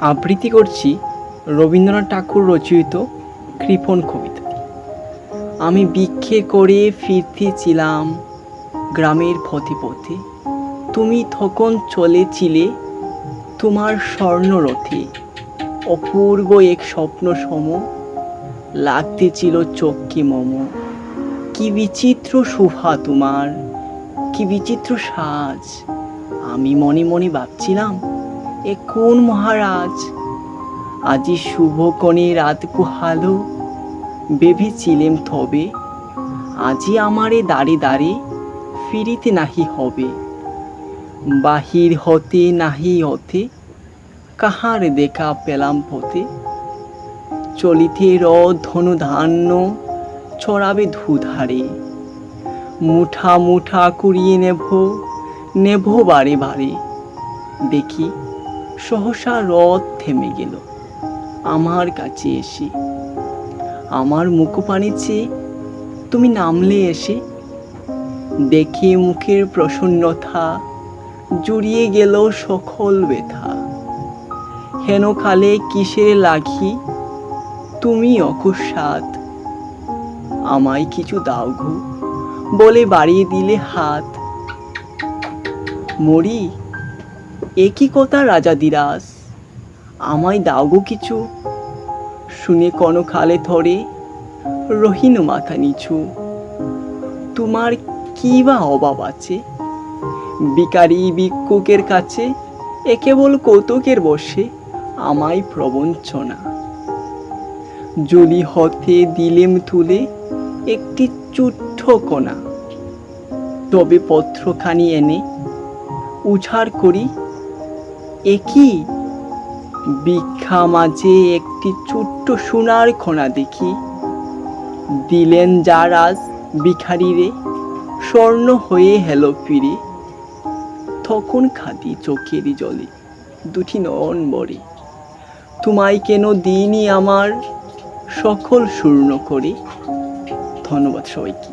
আবৃত্তি করছি রবীন্দ্রনাথ ঠাকুর রচিত কৃপণ কবিতা। আমি ভিক্ষে করে ফিরতেছিলাম গ্রামের পথে পথে, তুমি তখন চলেছিলে তোমার স্বর্ণরথে। অপূর্ব এক স্বপ্ন সম লাগতেছিল চক্ষে মম। কি বিচিত্র শোভা তোমার, কি বিচিত্র সাজ। আমি মনে মনে ভাবছিলাম, এ কোন মহারাজ। আজি শুভকণে রাত পোহালো, ভেবেছিলেম তবে আজি আমারে দাঁড়ে দাঁড়ে ফিরিতে নাহি হবে। বাহির হতে নাহি হতে কাহার দেখা পেলাম পথে। চলিতে রথ ধনুধান্য চড়াবে ধুধারে। মুঠা মুঠা কুড়িয়ে নেব নেব বারে বারে। দেখি সহসা রথ থেমে গেল আমার কাছে এসে। আমার মুখপানে চেয়ে তুমি নামলে এসে। দেখে মুখের প্রসন্নতা জুড়িয়ে গেল সকল ব্যথা। হেন কালে কিসের লাগি তুমি অকস্মাৎ। আমায় কিছু দাও গো বলে বাড়িয়ে দিলে হাত। মরি একই কথা রাজাধিরাজ, আমায় দাও গো কিছু। শুনে কনকালে থরে রহিল মাথা নিচু। তোমার কি বা অভাব আছে ভিখারি ভিক্ষুকের কাছে। এ কেবল কৌতুকের বশে আমায় প্রবঞ্চনা। জলি হতে দিলেম তুলে একটি চুট্ট কণা। তবে পত্রখানি এনে উঝাড় করি। এ কি ভিক্ষা মাঝে একটি ছোট্ট সোনার কণা দেখি। দিলেন যার আজ ভিখারিরে, স্বর্ণ হয়ে হেলো ফিরে। তখন খাদি চোখের জলে দুটি নয়ন ভরে। তোমায় কেন দিইনি আমার সকল শূন্য করে। ধন্যবাদ সবাইকে।